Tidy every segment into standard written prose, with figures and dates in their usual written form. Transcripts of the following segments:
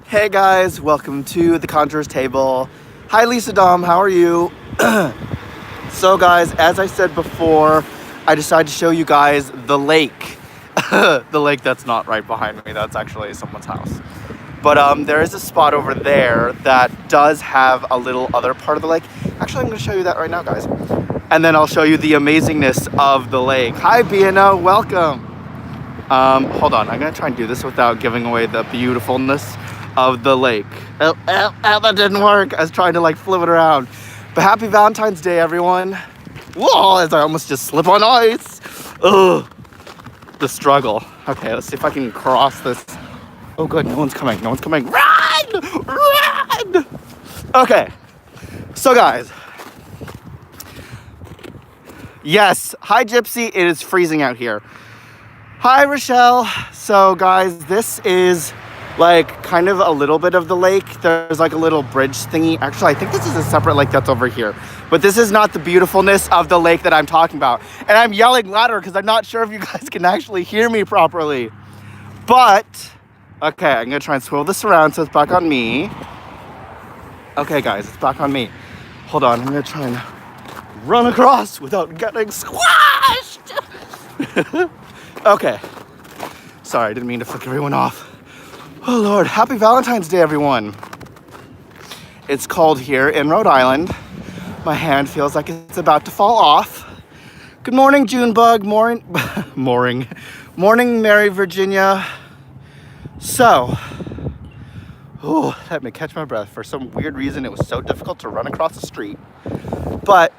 Hey guys, welcome to the Conjurer's Table. Hi Lisa Dom, how are you? So guys, as I said before, I decided to show you guys the lake. The lake that's not right behind me, that's actually someone's house. But there is a spot over there that does have a little other part of the lake. Actually, I'm going to show you that right now, guys. And then I'll show you the amazingness of the lake. Hi BNO, welcome. Hold on, I'm going to try and do this without giving away the beautifulness of the lake. That didn't work. I was trying to flip it around. But happy Valentine's Day, everyone. Whoa, as I almost just slip on ice. Ugh, the struggle. Okay, let's see if I can cross this. Oh good, no one's coming, Run! Run! Okay, so guys. Yes, hi Gypsy, it is freezing out here. Hi Rochelle. So guys, this is kind of a little bit of the lake. There's a little bridge thingy. Actually, I think this is a separate lake that's over here. But this is not the beautifulness of the lake that I'm talking about. And I'm yelling louder because I'm not sure if you guys can actually hear me properly. But, okay, I'm going to try and swivel this around so it's back on me. Okay, guys, it's back on me. Hold on, I'm going to try and run across without getting squashed. Okay. Sorry, I didn't mean to flick everyone off. Oh Lord, happy Valentine's Day, everyone. It's cold here in Rhode Island. My hand feels like it's about to fall off. Good morning, Junebug. Morning, Mary Virginia. So, let me catch my breath. For some weird reason, it was so difficult to run across the street. But,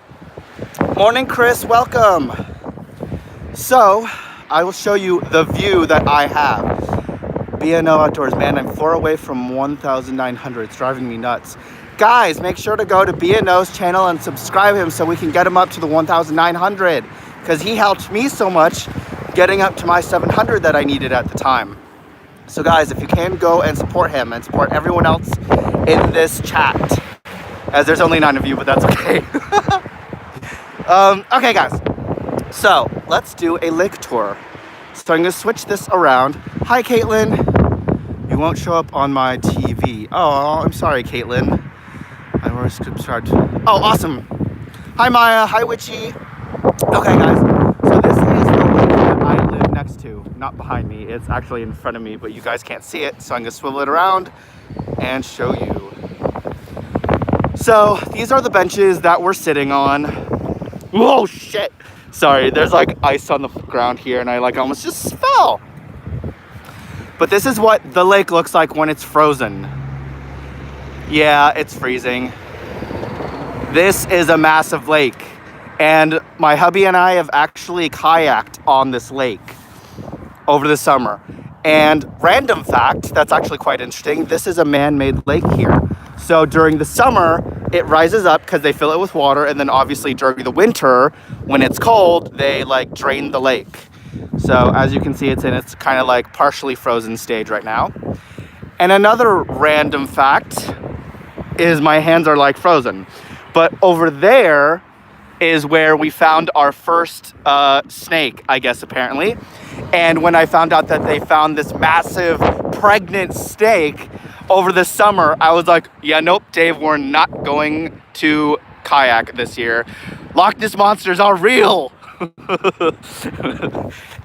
morning, Chris, welcome. So, I will show you the view that I have. BNO Outdoors, man, I'm 4 away from 1,900. It's driving me nuts. Guys, make sure to go to BNO's channel and subscribe him so we can get him up to the 1,900. Because he helped me so much getting up to my 700 that I needed at the time. So guys, if you can, go and support him and support everyone else in this chat. As there's only 9 of you, but that's okay. Okay, guys. So, let's do a lake tour. So I'm going to switch this around. Hi, Caitlin. You won't show up on my TV. Oh, I'm sorry, Caitlin. I was subscribed. Oh, awesome. Hi, Maya. Hi, Witchy. Okay, guys. So this is the lake that I live next to. Not behind me. It's actually in front of me, but you guys can't see it. So I'm going to swivel it around and show you. So these are the benches that we're sitting on. Whoa, shit. Sorry, there's ice on the ground here and I almost just fell. But this is what the lake looks like when it's frozen. Yeah, it's freezing. This is a massive lake. And my hubby and I have actually kayaked on this lake over the summer. And random fact, that's actually quite interesting, this is a man-made lake here. So during the summer, it rises up because they fill it with water, and then obviously during the winter, when it's cold, they drain the lake. So as you can see, it's in its kind of partially frozen stage right now. And another random fact is my hands are frozen. But over there is where we found our first snake, I guess, apparently. And when I found out that they found this massive pregnant snake over the summer, I was like, yeah, nope, Dave, we're not going to kayak this year. Loch Ness monsters are real.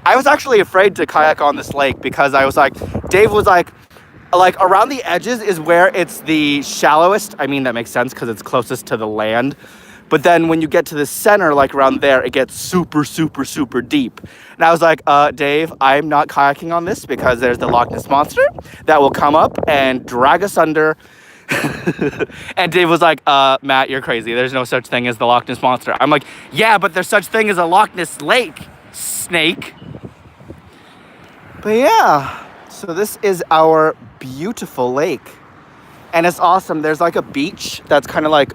I was actually afraid to kayak on this lake because I was Dave was around the edges is where it's the shallowest. I mean, that makes sense because it's closest to the land. But then when you get to the center, around there, it gets super, super, super deep. And I was Dave, I'm not kayaking on this because there's the Loch Ness monster that will come up and drag us under. And Dave was Matt, you're crazy. There's no such thing as the Loch Ness monster. I'm yeah, but there's such thing as a Loch Ness lake, snake. But yeah, so this is our beautiful lake. And it's awesome. There's a beach that's kind of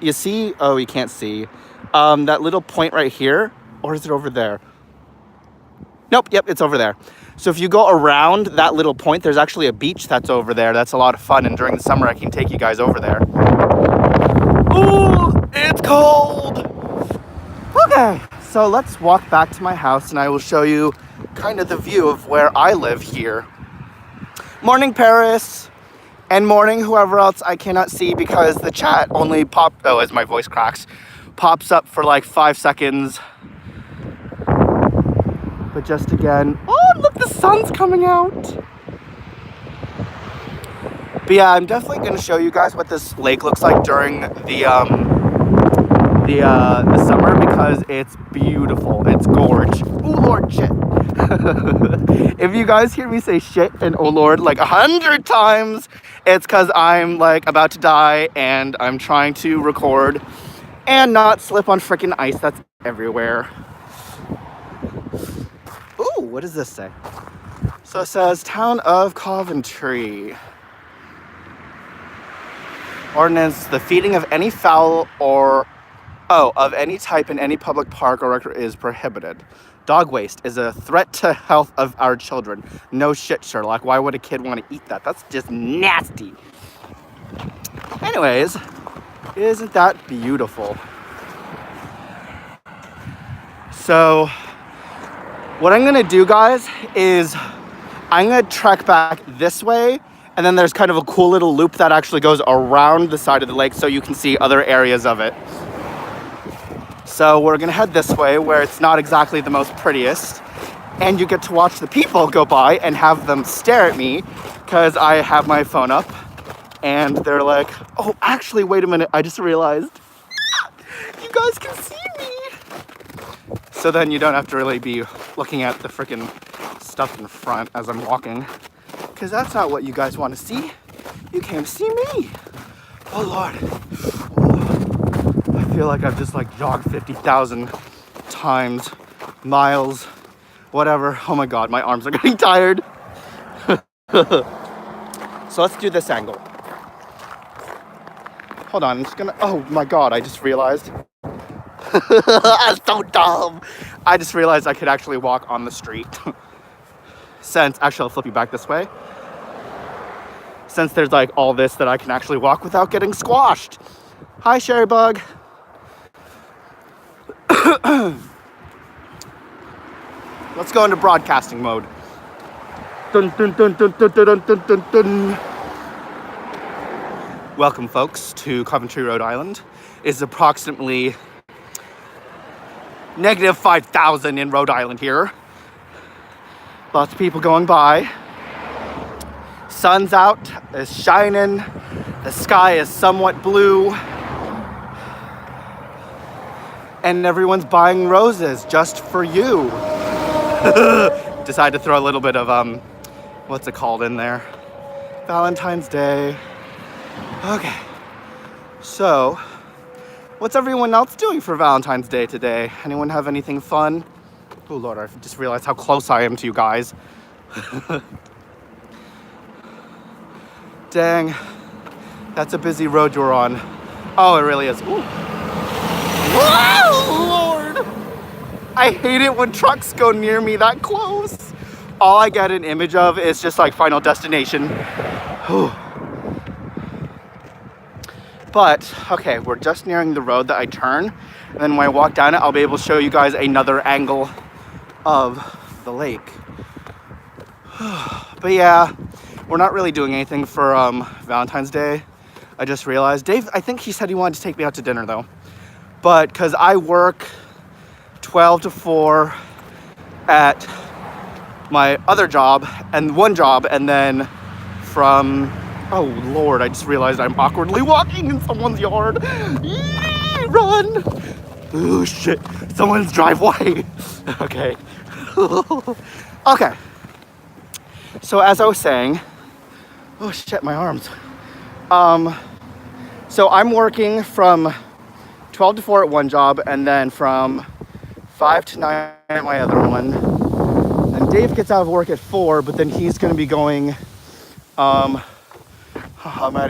you see, oh, you can't see, that little point right here, or is it over there? Nope, yep, it's over there. So if you go around that little point, there's actually a beach that's over there. That's a lot of fun, and during the summer, I can take you guys over there. Ooh, it's cold. Okay, so let's walk back to my house, and I will show you kind of the view of where I live here. Morning, Paris. and morning, whoever else I cannot see because the chat only as my voice cracks, pops up for like 5 seconds. But just again, oh look, the sun's coming out. But yeah, I'm definitely going to show you guys what this lake looks like during the summer because it's beautiful. It's gorge. Oh Lord, shit. If you guys hear me say shit and oh Lord like 100 times, it's because I'm like about to die and I'm trying to record and not slip on freaking ice that's everywhere. Ooh, what does this say? So it says Town of Coventry. Ordinance: the feeding of any fowl of any type in any public park or recreation is prohibited. Dog waste is a threat to health of our children. No shit, Sherlock. Why would a kid want to eat that? That's just nasty. Anyways, isn't that beautiful? So, what I'm gonna do, guys, is I'm gonna trek back this way, and then there's kind of a cool little loop that actually goes around the side of the lake so you can see other areas of it. So we're gonna head this way where it's not exactly the most prettiest, and you get to watch the people go by and have them stare at me because I have my phone up and they're like, oh, actually, wait a minute, I just realized you guys can see me. So then you don't have to really be looking at the freaking stuff in front as I'm walking because that's not what you guys want to see. You came to see me. Oh Lord. I feel like I've just like jogged 50,000 times, miles, whatever. Oh my God, my arms are getting tired. So let's do this angle. Hold on, I'm just gonna, oh my God, I just realized. I'm so dumb. I just realized I could actually walk on the street. Actually, I'll flip you back this way. Since there's like all this that I can actually walk without getting squashed. Hi, Sherry Bug. Let's go into broadcasting mode. Dun, dun, dun, dun, dun, dun, dun, dun, dun. Welcome, folks, to Coventry, Rhode Island. It's approximately negative 5,000 in Rhode Island here. Lots of people going by. Sun's out, it's shining. The sky is somewhat blue. And everyone's buying roses just for you. Decided to throw a little bit of, what's it called in there? Valentine's Day. Okay. So, what's everyone else doing for Valentine's Day today? Anyone have anything fun? Oh Lord, I just realized how close I am to you guys. Dang. That's a busy road you're on. Oh, it really is. Ooh. Whoa, Lord! I hate it when trucks go near me that close. All I get an image of is just like Final Destination. Whew. But, okay, we're just nearing the road that I turn. And then when I walk down it, I'll be able to show you guys another angle of the lake. But yeah, we're not really doing anything for Valentine's Day. I just realized. Dave, I think he said he wanted to take me out to dinner though. But because I work 12 to 4 at my other job and one job, and then from, oh Lord, I just realized I'm awkwardly walking in someone's yard. Yee, run! Oh shit, someone's driveway. Okay. Okay. So as I was saying, oh shit, my arms. So I'm working from 12 to 4 at one job, and then from 5 to 9 at my other one. And Dave gets out of work at 4, but then he's gonna be going, Maddie,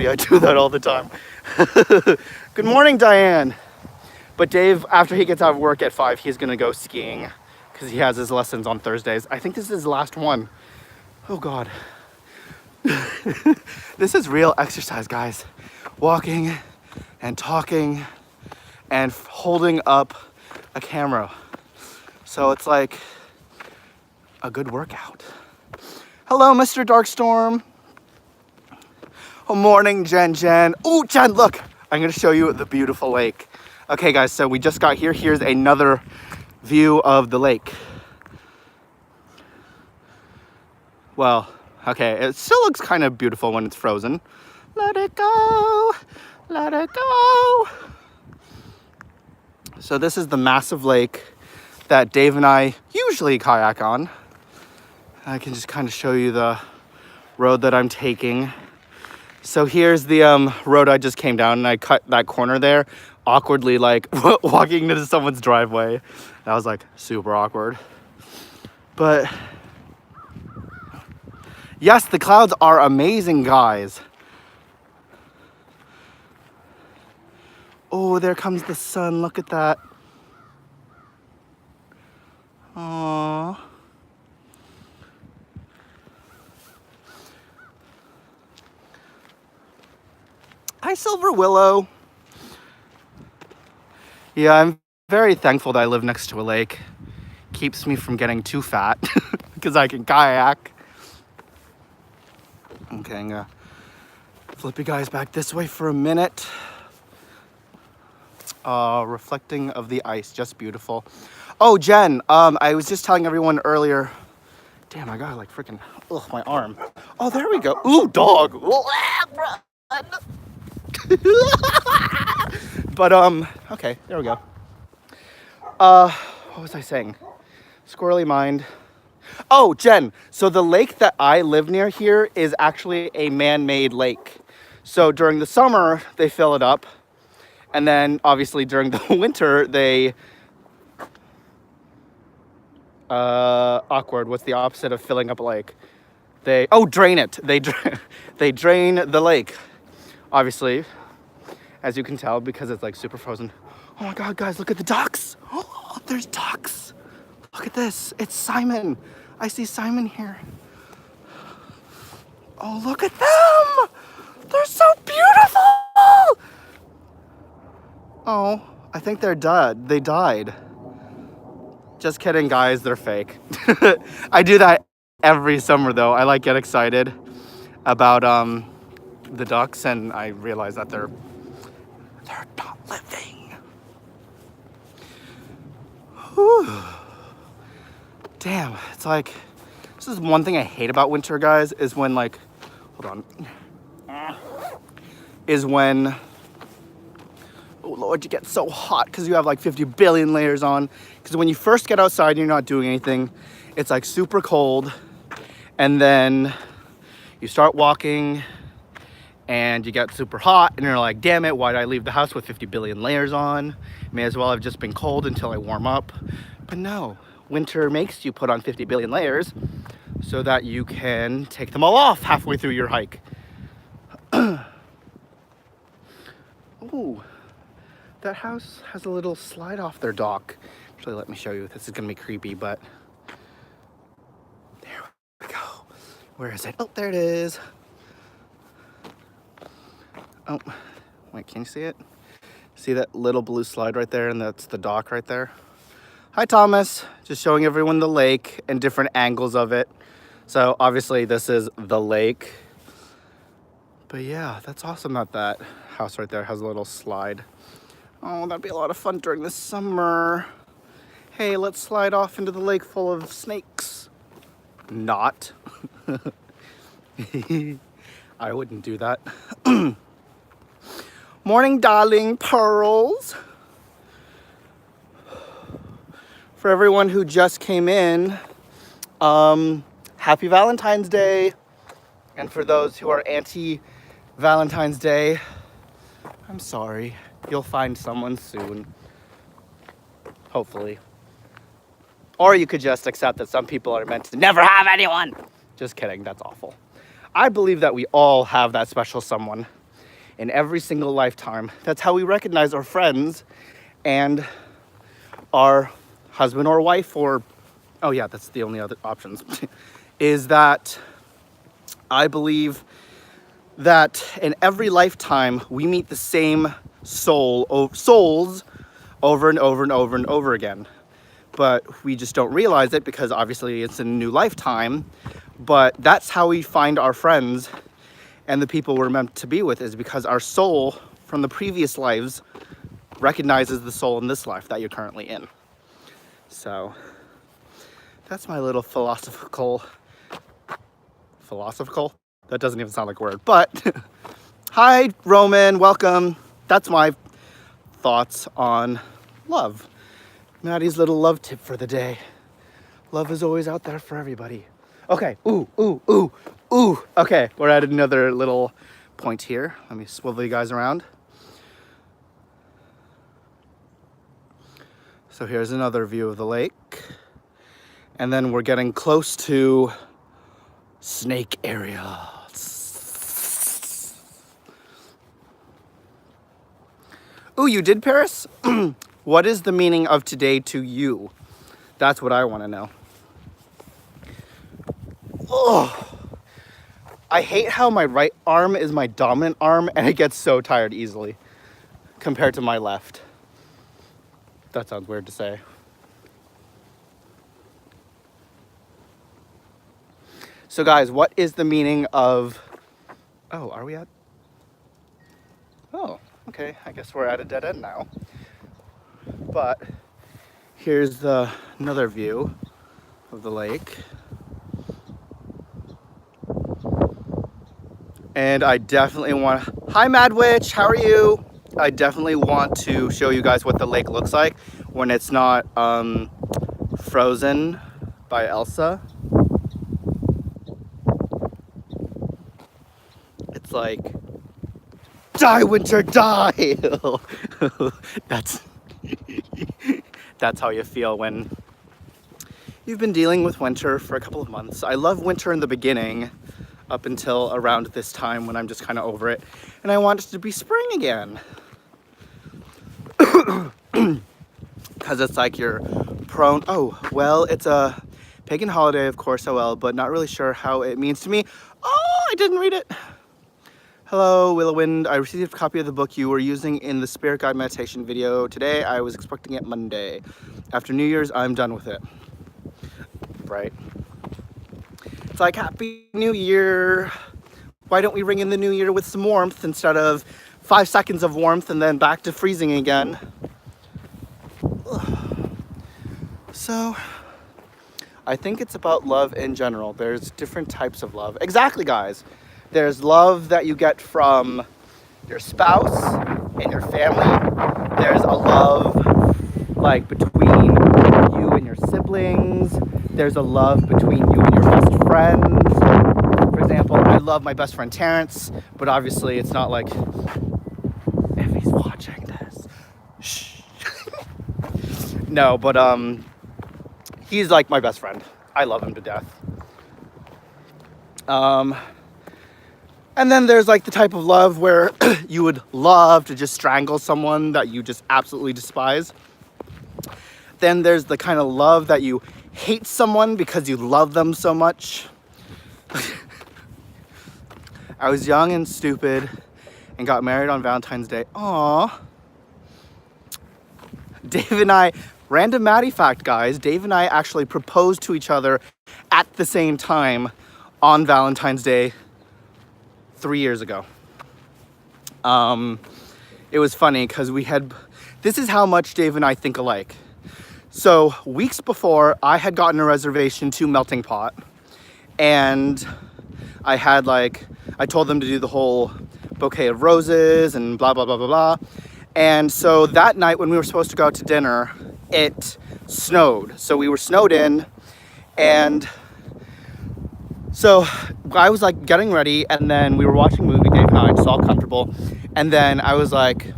I do that all the time. Good morning, Diane. But Dave, after he gets out of work at 5, he's gonna go skiing because he has his lessons on Thursdays. I think this is his last one. Oh God. This is real exercise, guys. Walking and talking and holding up a camera. So it's like a good workout. Hello, Mr. Darkstorm. Morning, Jen. Oh, Jen, look. I'm going to show you the beautiful lake. Okay, guys, so we just got here. Here's another view of the lake. Well, okay, it still looks kind of beautiful when it's frozen. Let it go. Let it go. So this is the massive lake that Dave and I usually kayak on. I can just kind of show you the road that I'm taking. So here's the road I just came down, and I cut that corner there awkwardly, like walking into someone's driveway. That was like super awkward. But yes, the clouds are amazing, guys. Oh, there comes the sun. Look at that. Aww. Hi, Silver Willow. Yeah, I'm very thankful that I live next to a lake. Keeps me from getting too fat because I can kayak. Okay, I'm gonna flip you guys back this way for a minute. Reflecting of the ice, just beautiful. Oh, Jen, I was just telling everyone earlier. Damn, I got like freaking, my arm. Oh, there we go. Ooh, dog. But okay, there we go. What was I saying? Squirrely mind. Oh, Jen, so the lake that I live near here is actually a man-made lake. So during the summer, they fill it up. And then obviously during the winter, they, awkward, what's the opposite of filling up a lake? They, drain it. They drain the lake, obviously, as you can tell, because it's like super frozen. Oh my God, guys, look at the ducks. Oh, there's ducks. Look at this, it's Simon. I see Simon here. Oh, look at them. They're so beautiful. Oh, I think they're dead. They died. Just kidding, guys, they're fake. I do that every summer though. I like get excited about the ducks, and I realize that they're not living. Whew. Damn, it's like, this is one thing I hate about winter, guys, is when like, hold on, is when, oh Lord, you get so hot because you have like 50 billion layers on. Because when you first get outside and you're not doing anything, it's like super cold. And then you start walking and you get super hot and you're like, damn it, why did I leave the house with 50 billion layers on? May as well have just been cold until I warm up. But no, winter makes you put on 50 billion layers so that you can take them all off halfway through your hike. Ooh, that house has a little slide off their dock. Actually, let me show you. This is gonna be creepy, but there we go. Where is it? Oh, there it is. Oh, wait, can you see it? See that little blue slide right there? And that's the dock right there. Hi, Thomas. Just showing everyone the lake and different angles of it. So obviously this is the lake. But yeah, that's awesome that that house right there has a little slide. Oh, that'd be a lot of fun during the summer. Hey, let's slide off into the lake full of snakes. Not. I wouldn't do that. Morning, darling pearls. For everyone who just came in, happy Valentine's Day. And for those who are anti-Valentine's Day, I'm sorry. You'll find someone soon. Hopefully. Or you could just accept that some people are meant to never have anyone. Just kidding, that's awful. I believe that we all have that special someone in every single lifetime. That's how we recognize our friends and our husband or wife, or, oh yeah, that's the only other options, is that I believe that in every lifetime we meet the same souls over and over and over and over again. But we just don't realize it because obviously it's a new lifetime. But that's how we find our friends. and the people we're meant to be with is because our soul from the previous lives recognizes the soul in this life that you're currently in. So that's my little philosophical, that doesn't even sound like a word, but hi Roman, welcome. That's my thoughts on love. Maddie's little love tip for the day. Love is always out there for everybody. Okay, ooh. Okay, we're at another little point here. Let me swivel you guys around. So here's another view of the lake. And then we're getting close to snake area. Ooh, you did Paris? What is the meaning of today to you? That's what I want to know. Oh, I hate how my right arm is my dominant arm and it gets so tired easily compared to my left. That sounds weird to say. So guys, what is the meaning of... Oh, are we at... Oh, okay. I guess we're at a dead end now. But here's another view of the lake. And I definitely want... Hi, Mad Witch. How are you? I definitely want to show you guys what the lake looks like when it's not frozen by Elsa. It's like, die winter, die. That's how you feel when you've been dealing with winter for a couple of months. I love winter in the beginning up until around this time when I'm just kind of over it and I want it to be spring again. Because it's like you're prone... Oh, well, it's a pagan holiday, of course, OL, but not really sure how it means to me. Oh, I didn't read it. Hello, Willowwind. I received a copy of the book you were using in the Spirit Guide meditation video today. I was expecting it Monday. After New Year's, I'm done with it. Right. It's like, Happy New Year. Why don't we ring in the new year with some warmth instead of 5 seconds of warmth and then back to freezing again? So, I think it's about love in general. There's different types of love. Exactly, guys. There's love that you get from your spouse and your family. There's a love like between you and your siblings. There's a love between you and your best friends. For example, I love my best friend Terrence, but obviously it's not like, if he's watching this, shh. No, but he's like my best friend. I love him to death. And then there's like the type of love where you would love to just strangle someone that you just absolutely despise. Then there's the kind of love that you hate someone because you love them so much. I was young and stupid and got married on Valentine's Day. Aww. Dave and I, random Maddie fact, guys, Dave and I actually proposed to each other at the same time on Valentine's Day 3 years ago. It was funny because this is how much Dave and I think alike. So weeks before, I had gotten a reservation to Melting Pot, and I told them to do the whole bouquet of roses and blah, blah, blah, blah, blah. And so that night when we were supposed to go out to dinner, it snowed. So we were snowed in, and so I was like getting ready, and then we were watching a movie, Dave and I, just all comfortable. And then I was like,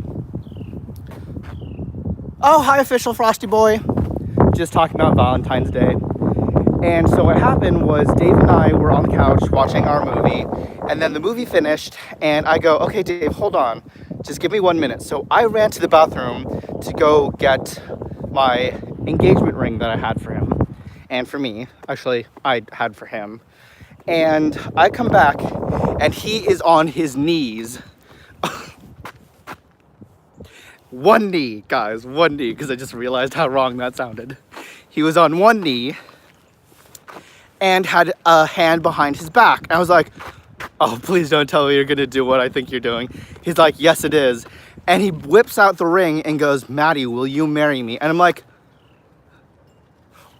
oh, hi, official Frosty Boy. Just talking about Valentine's Day. And so what happened was Dave and I were on the couch watching our movie, and then the movie finished, and I go, okay, Dave, hold on. Just give me 1 minute. So I ran to the bathroom to go get my engagement ring that I had for him. And for me, actually, I had for him. And I come back, and he is on his knees. One knee, guys, one knee, because I just realized how wrong that sounded. He was on one knee and had a hand behind his back. And I was like, Oh, please don't tell me you're gonna do what I think you're doing. He's like, yes, it is. And he whips out the ring and goes, Maddie, will you marry me? And I'm like,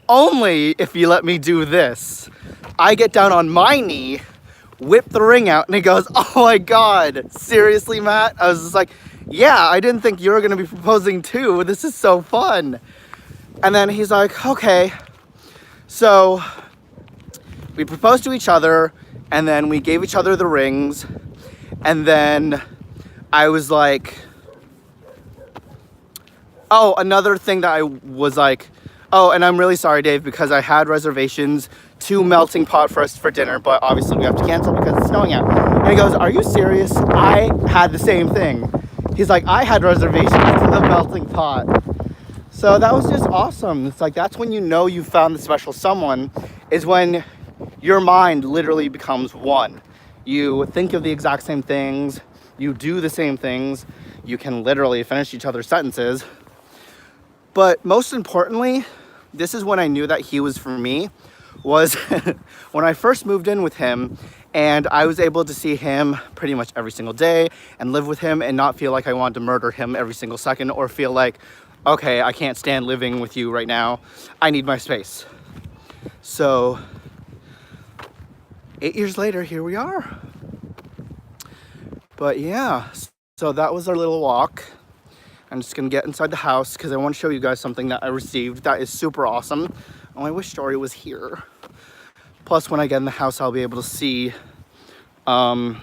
only if you let me do this. I get down on my knee, whip the ring out, and he goes, oh my God, seriously, Matt? I was just like, yeah, I didn't think you were gonna be proposing too. This is so fun. And then he's like, okay. So we proposed to each other, and then we gave each other the rings, and then I was like, oh, another thing that I was like, oh, and I'm really sorry, Dave, because I had reservations to Melting Pot for us for dinner, but obviously we have to cancel because it's snowing out. And he goes, are you serious? I had the same thing. He's like, I had reservations to the Melting Pot. So that was just awesome. It's like, that's when you know you found the special someone, is when your mind literally becomes one. You think of the exact same things, you do the same things, you can literally finish each other's sentences. But most importantly, this is when I knew that he was for me, was when I first moved in with him, and I was able to see him pretty much every single day and live with him and not feel like I wanted to murder him every single second, or feel like, okay, I can't stand living with you right now. I need my space. So 8 years later, here we are. But yeah, so that was our little walk. I'm just gonna get inside the house because I want to show you guys something that I received that is super awesome. Oh, I wish Dory was here. Plus, when I get in the house, I'll be able to see the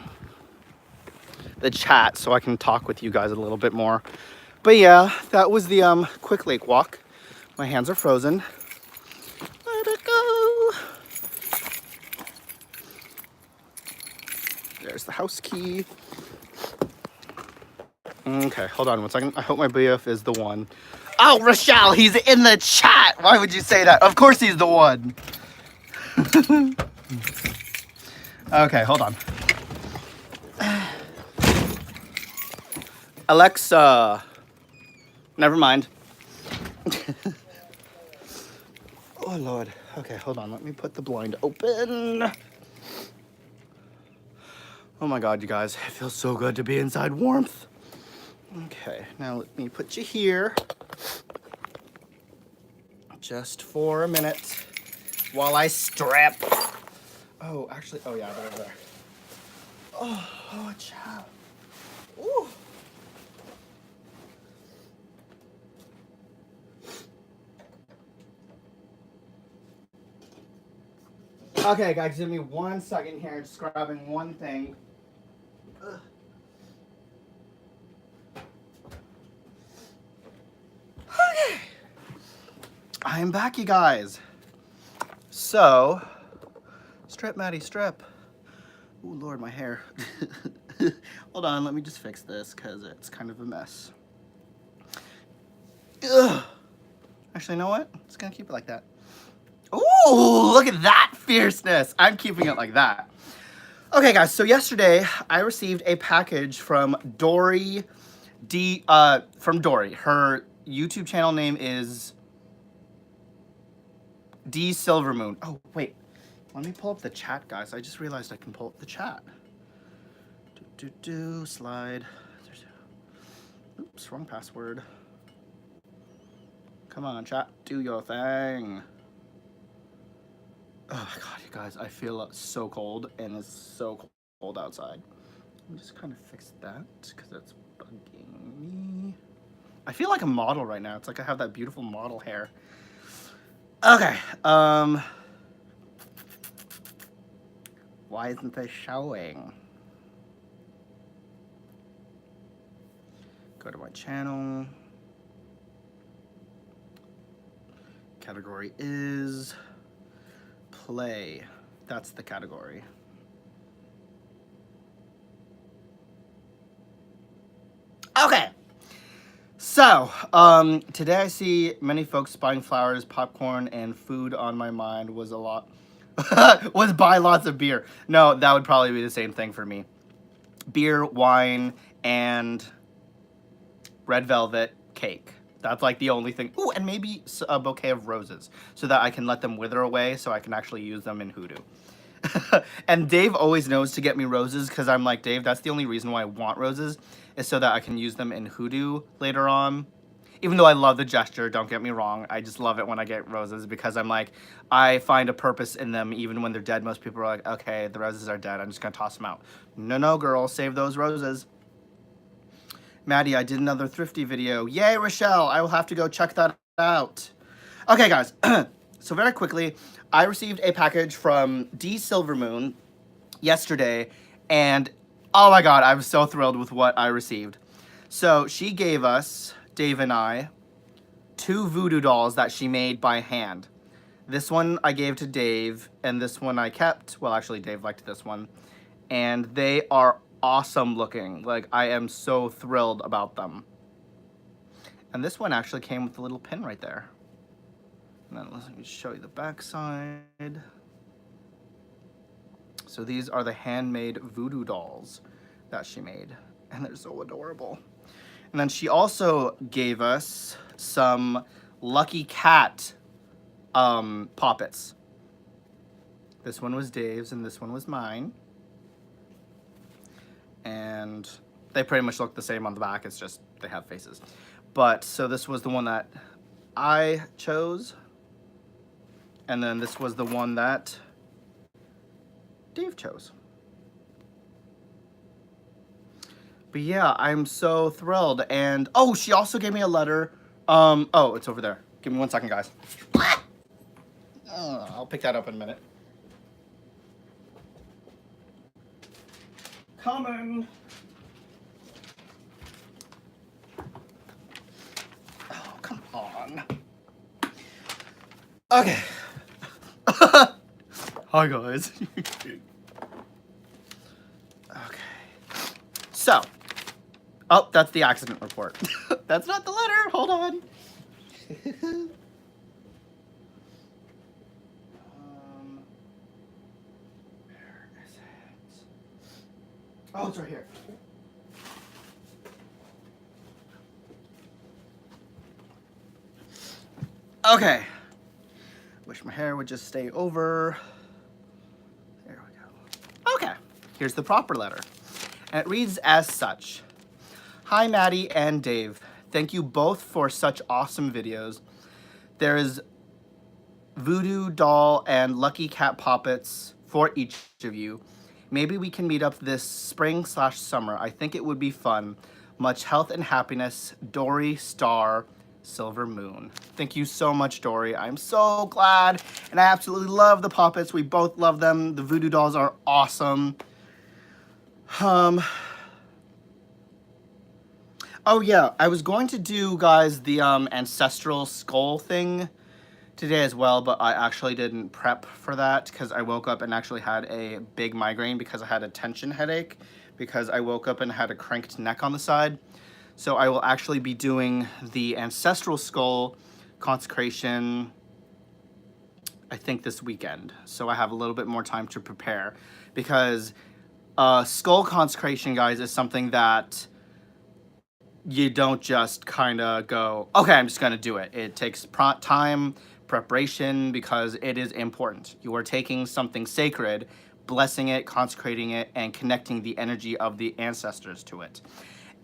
chat so I can talk with you guys a little bit more. But yeah, that was the quick lake walk. My hands are frozen. Let it go. There's the house key. Okay, hold on one second. I hope my BF is the one. Oh, Rochelle, he's in the chat. Why would you say that? Of course he's the one. Okay, hold on. Alexa. Never mind. Oh, Lord. Okay, hold on. Let me put the blind open. Oh my God, you guys. It feels so good to be inside warmth. Okay, now let me put you here. Just for a minute while I strap. Oh, actually, oh yeah, they're over there. Oh, ciao. Ooh. Okay, guys, give me 1 second here. Just grabbing one thing. Ugh. Okay. I'm back, you guys. So, strip, Maddie, strip. Oh, Lord, my hair. Hold on, let me just fix this because it's kind of a mess. Ugh. Actually, you know what? I'm just gonna keep it like that. Ooh, look at that fierceness. I'm keeping it like that. Okay, guys, so yesterday I received a package from Dory from Dory. Her YouTube channel name is D Silvermoon. Oh, wait. Let me pull up the chat, guys. I just realized I can pull up the chat. Slide. Oops, wrong password. Come on, chat. Do your thing. Oh my God, you guys, I feel so cold, and it's so cold outside. Let me just kind of fix that because that's bugging me. I feel like a model right now. It's like I have that beautiful model hair. Okay. Why isn't this showing? Go to my channel. Category is play. That's the category. Okay. So, today I see many folks buying flowers, popcorn, and food on my mind was a lot. Was buy lots of beer. No, that would probably be the same thing for me. Beer, wine, and red velvet cake. That's like the only thing. Ooh, and maybe a bouquet of roses so that I can let them wither away so I can actually use them in hoodoo. And Dave always knows to get me roses because I'm like, Dave, that's the only reason why I want roses is so that I can use them in hoodoo later on. Even though I love the gesture, don't get me wrong, I just love it when I get roses because I'm like, I find a purpose in them even when they're dead. Most people are like, okay, the roses are dead, I'm just gonna toss them out. No, no, girl, save those roses. Maddie, I did another thrifty video. Yay, Rochelle, I will have to go check that out. Okay, guys, so very quickly, I received a package from D Silvermoon yesterday, and oh my god, I was so thrilled with what I received. So she gave us, Dave and I, 2 voodoo dolls that she made by hand. This one I gave to Dave, and this one I kept. Well, actually, Dave liked this one. And they are awesome looking. Like, I am so thrilled about them. And this one actually came with a little pin right there. And then let me show you the back side. So these are the handmade voodoo dolls that she made. And they're so adorable. And then she also gave us some Lucky Cat poppets. This one was Dave's and this one was mine. And they pretty much look the same on the back, it's just they have faces. But so this was the one that I chose. And then this was the one that Dave chose. But yeah, I'm so thrilled. And oh, she also gave me a letter. Oh, it's over there. Give me 1 second, guys. I'll pick that up in a minute. Coming. Oh, come on. Okay. Hi, guys. Okay. So. Oh, that's the accident report. That's not the letter. Hold on. Where is it? Oh, it's right here. Okay. Wish my hair would just stay over. There we go. Okay. Here's the proper letter. And it reads as such. Hi, Maddie and Dave. Thank you both for such awesome videos. There is voodoo doll and Lucky Cat poppets for each of you. Maybe we can meet up this spring/summer. I think it would be fun. Much health and happiness, Dory Star Silver Moon. Thank you so much, Dory. I'm so glad, and I absolutely love the poppets. We both love them. The voodoo dolls are awesome. Oh yeah, I was going to do, guys, the ancestral skull thing today as well, but I actually didn't prep for that because I woke up and actually had a big migraine because I had a tension headache because I woke up and had a cranked neck on the side. So I will actually be doing the ancestral skull consecration, I think this weekend. So I have a little bit more time to prepare because skull consecration, guys, is something that you don't just kind of go, okay, I'm just going to do it. It takes time, preparation, because it is important. You are taking something sacred, blessing it, consecrating it, and connecting the energy of the ancestors to it.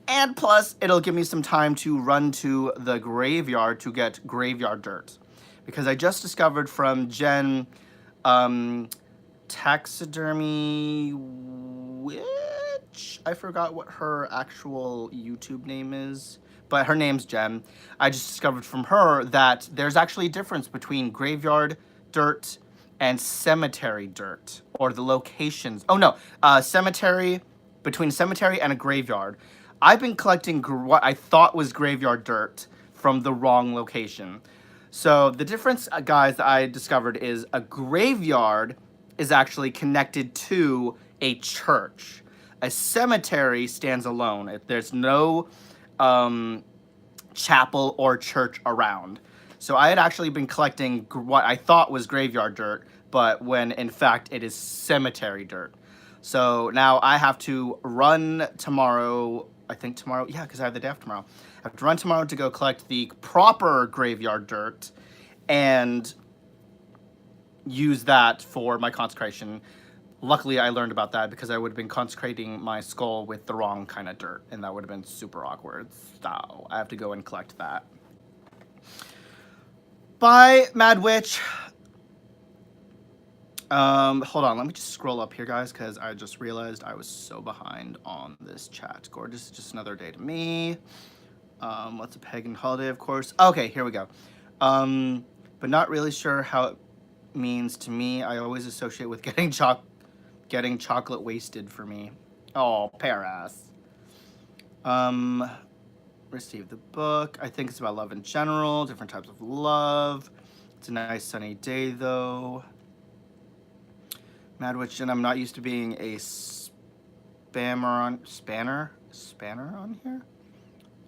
And plus, it'll give me some time to run to the graveyard to get graveyard dirt. Because I just discovered from Jen, taxidermy, I forgot what her actual YouTube name is, but her name's Jen. I just discovered from her that there's actually a difference between graveyard dirt and cemetery dirt, or the locations. Oh no, cemetery, between cemetery and a graveyard. I've been collecting what I thought was graveyard dirt from the wrong location. So the difference, guys, that I discovered is a graveyard is actually connected to a church. A cemetery stands alone. There's no chapel or church around. So I had actually been collecting what I thought was graveyard dirt, but when in fact it is cemetery dirt. So now I have to run tomorrow, I think tomorrow, yeah, because I have the day after tomorrow. I have to run tomorrow to go collect the proper graveyard dirt and use that for my consecration. Luckily, I learned about that because I would have been consecrating my skull with the wrong kind of dirt, and that would have been super awkward. So I have to go and collect that. Bye, Mad Witch. Hold on, let me just scroll up here, guys, because I just realized I was so behind on this chat. Gorgeous, just another day to me. What's a pagan holiday, of course? Okay, here we go. But not really sure how it means to me. I always associate with getting chocolate wasted for me. Oh, Paris. Receive the book. I think it's about love in general, different types of love. It's a nice sunny day, though. Mad Witch, and I'm not used to being a spanner on here.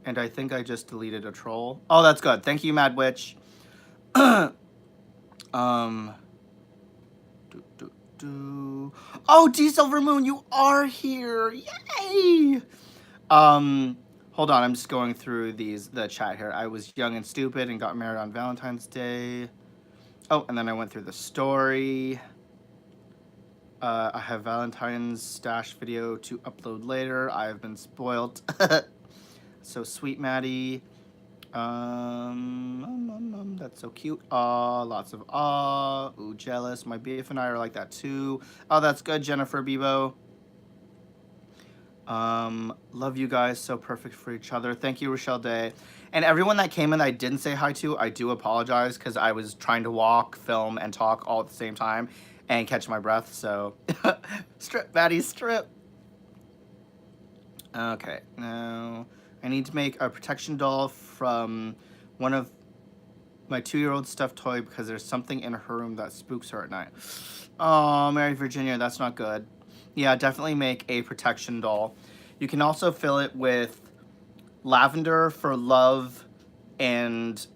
And I think I just deleted a troll. Oh, that's good. Thank you, Mad Witch. Oh, D Silver Moon, you are here. Yay! Hold on, I'm just going through the chat here. I was young and stupid and got married on Valentine's Day. Oh, and then I went through the story. I have Valentine's stash video to upload later. I have been spoiled. So sweet, Maddie. That's so cute. Aw, lots of aw. Ooh, jealous. My BF and I are like that too. Oh, that's good, Jennifer Bebo. Love you guys. So perfect for each other. Thank you, Rochelle Day. And everyone that came in that I didn't say hi to, I do apologize because I was trying to walk, film, and talk all at the same time and catch my breath. So, strip, Maddie, strip. Okay, now I need to make a protection doll from one of my 2-year-old stuffed toy because there's something in her room that spooks her at night. Oh, Mary Virginia, that's not good. Yeah, definitely make a protection doll. You can also fill it with lavender for love and,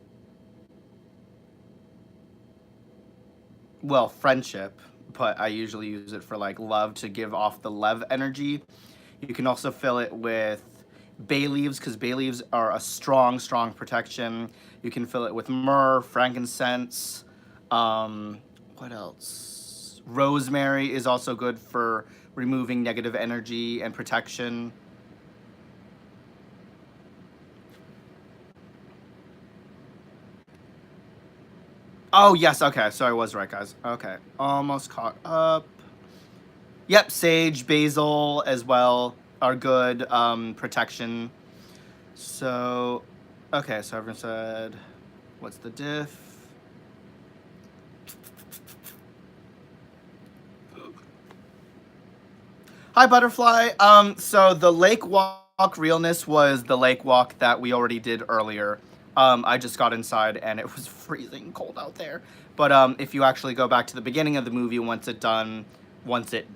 well, friendship, but I usually use it for like love to give off the love energy. You can also fill it with bay leaves because bay leaves are a strong protection. You can fill it with myrrh, frankincense. What else? Rosemary is also good for removing negative energy and protection. Oh, yes, okay, so I was right, guys. Okay, almost caught up. Yep, sage, basil as well are good protection. So, okay, so everyone said, what's the diff? Hi, Butterfly. So the lake walk realness was the lake walk that we already did earlier. I just got inside and it was freezing cold out there. But if you actually go back to the beginning of the movie, once it's done, once it's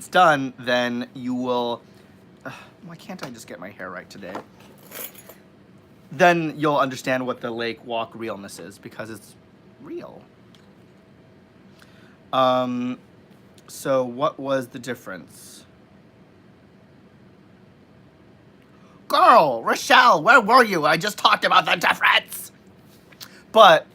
done, then you will. Why can't I just get my hair right today? Then you'll understand what the lake walk realness is because it's real. So what was the difference? Girl, Rochelle, where were you? I just talked about the difference. But,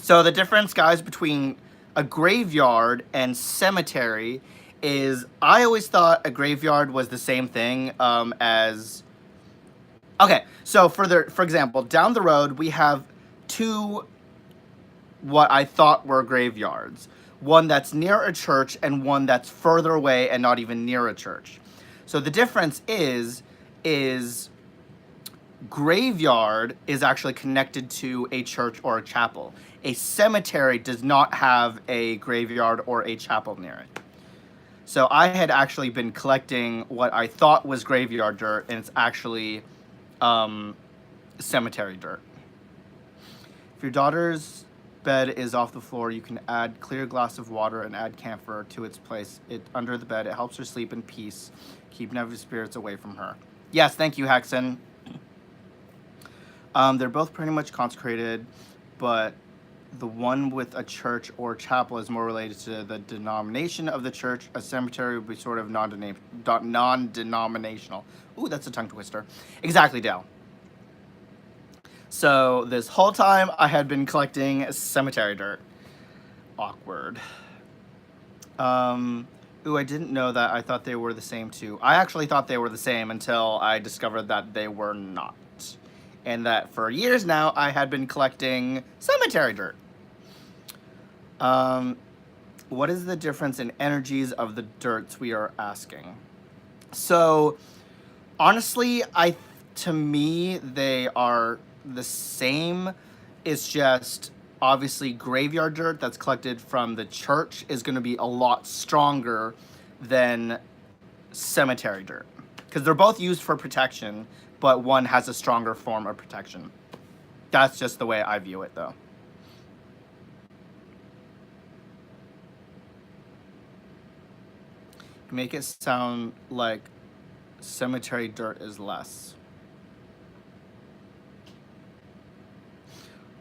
so the difference, guys, between a graveyard and cemetery is I always thought a graveyard was the same thing as... Okay, so for example, down the road, we have two what I thought were graveyards. One that's near a church and one that's further away and not even near a church. So the difference is graveyard is actually connected to a church or a chapel. A cemetery does not have a graveyard or a chapel near it. So I had actually been collecting what I thought was graveyard dirt, and it's actually cemetery dirt. If your daughter's bed is off the floor, you can add clear glass of water and add camphor to its place under the bed. It helps her sleep in peace, keep negative spirits away from her. Yes, thank you, Hexen. They're both pretty much consecrated, but the one with a church or chapel is more related to the denomination of the church. A cemetery would be sort of non-denominational. Ooh, that's a tongue twister. Exactly, Dale. So this whole time I had been collecting cemetery dirt. Awkward. Ooh, I didn't know that. I thought they were the same too. I actually thought they were the same until I discovered that they were not. And that for years now, I had been collecting cemetery dirt. Um, what is the difference in energies of the dirts we are asking? So, honestly, to me they are the same. It's just obviously graveyard dirt that's collected from the church is going to be a lot stronger than cemetery dirt because they're both used for protection, but one has a stronger form of protection. That's just the way I view it, though. Make it sound like cemetery dirt is less.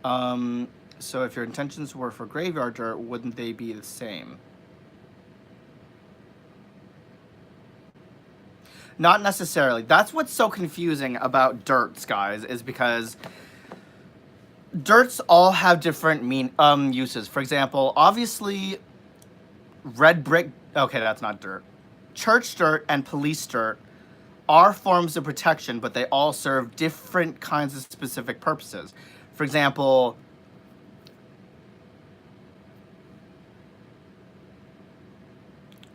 Um, so if your intentions were for graveyard dirt, wouldn't they be the same? Not necessarily. That's what's so confusing about dirts, guys, is because dirts all have different uses. For example, obviously red brick, okay, that's not dirt. Church dirt and police dirt are forms of protection, but they all serve different kinds of specific purposes. For example,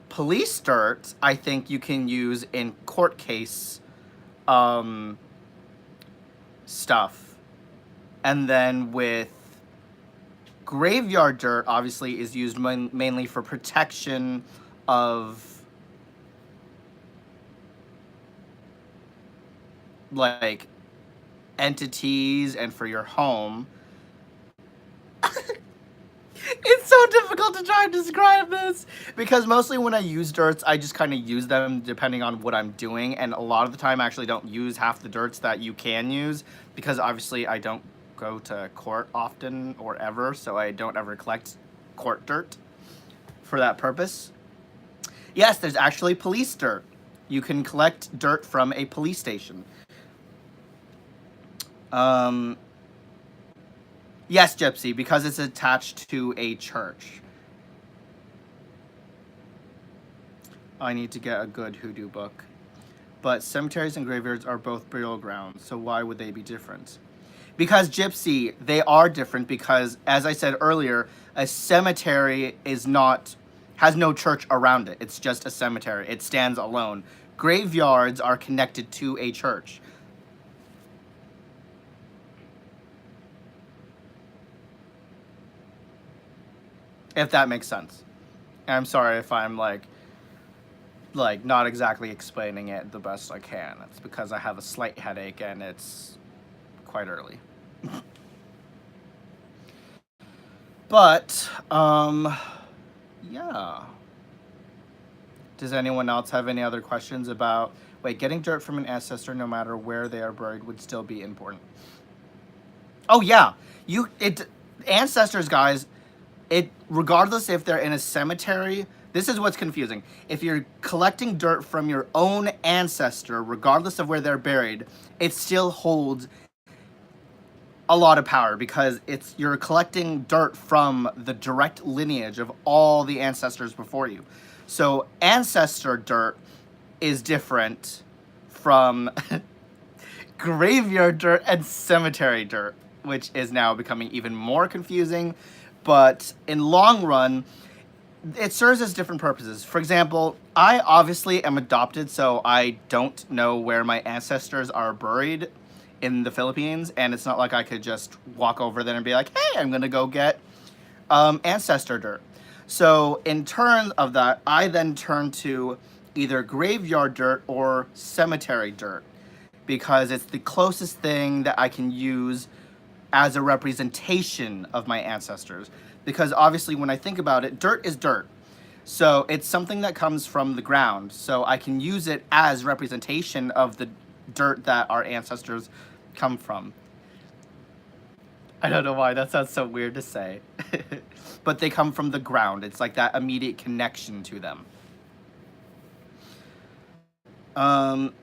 police dirt, I think you can use in court case um, stuff. And then with graveyard dirt, obviously, is used mainly for protection of like entities and for your home. It's so difficult to try and describe this because mostly when I use dirts, I just kind of use them depending on what I'm doing, and a lot of the time I actually don't use half the dirts that you can use because obviously I don't go to court often or ever, so I don't ever collect court dirt for that purpose. Yes, there's actually police dirt. You can collect dirt from a police station. Um, yes, Gypsy, because it's attached to a church. I need to get a good hoodoo book. But cemeteries and graveyards are both burial grounds, so why would they be different? Because Gypsy, they are different because, as I said earlier, a cemetery is not has no church around it. It's just a cemetery. It stands alone. Graveyards are connected to a church. If that makes sense. And I'm sorry if I'm like not exactly explaining it the best I can. It's because I have a slight headache and it's quite early. But yeah. Does anyone else have any other questions about wait, getting dirt from an ancestor no matter where they are buried would still be important? Oh yeah. Ancestors, guys, it regardless if they're in a cemetery, this is what's confusing. If you're collecting dirt from your own ancestor, regardless of where they're buried, it still holds a lot of power because you're collecting dirt from the direct lineage of all the ancestors before you. So ancestor dirt is different from graveyard dirt and cemetery dirt, which is now becoming even more confusing. But in long run, it serves as different purposes. For example, I obviously am adopted, so I don't know where my ancestors are buried in the Philippines, and it's not like I could just walk over there and be like, hey, I'm gonna go get ancestor dirt. So in turn of that, I then turn to either graveyard dirt or cemetery dirt because it's the closest thing that I can use as a representation of my ancestors. Because obviously, when I think about it, dirt is dirt. So it's something that comes from the ground. So I can use it as representation of the dirt that our ancestors come from. I don't know why that sounds so weird to say. But they come from the ground. It's like that immediate connection to them. Um,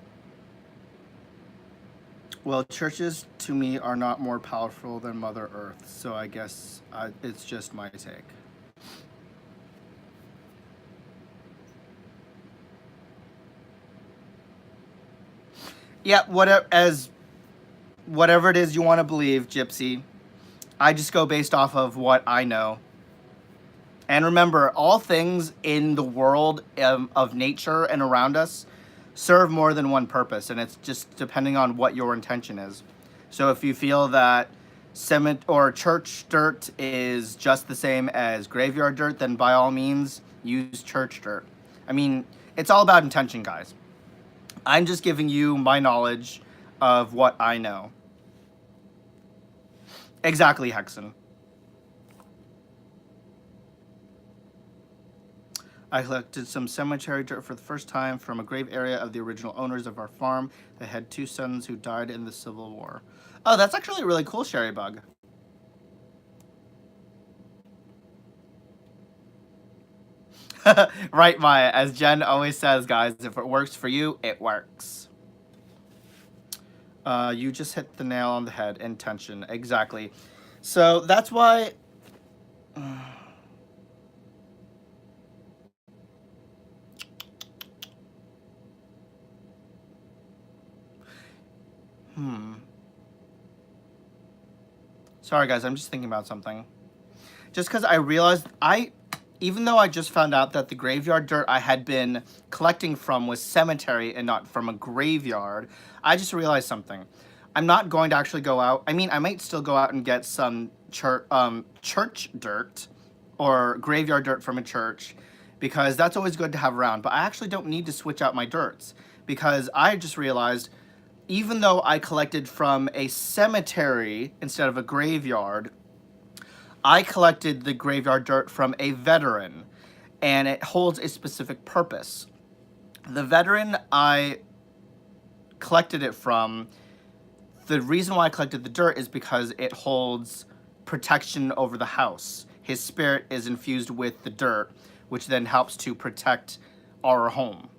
well, churches to me are not more powerful than Mother Earth, so I guess it's just my take. Yeah, whatever it is you want to believe, Gypsy. I just go based off of what I know. And remember, all things in the world of nature and around us serve more than one purpose, and it's just depending on what your intention is. So if you feel that cement or church dirt is just the same as graveyard dirt, then by all means use church dirt. I mean, it's all about intention, guys. I'm just giving you my knowledge of what I know. Exactly, Hexen. I collected some cemetery dirt for the first time from a grave area of the original owners of our farm that had two sons who died in the Civil War. Oh, that's actually really cool, Sherry Bug. Right, Maya. As Jen always says, guys, if it works for you, it works. You just hit the nail on the head. Intention. Exactly. So that's why. Hmm. Sorry, guys. I'm just thinking about something. Just because I realized even though I just found out that the graveyard dirt I had been collecting from was cemetery and not from a graveyard, I just realized something. I'm not going to actually go out. I mean, I might still go out and get some church dirt or graveyard dirt from a church because that's always good to have around. But I actually don't need to switch out my dirts because I just realized even though I collected from a cemetery instead of a graveyard, I collected the graveyard dirt from a veteran, and it holds a specific purpose. The veteran I collected it from, the reason why I collected the dirt is because it holds protection over the house. His spirit is infused with the dirt, which then helps to protect our home.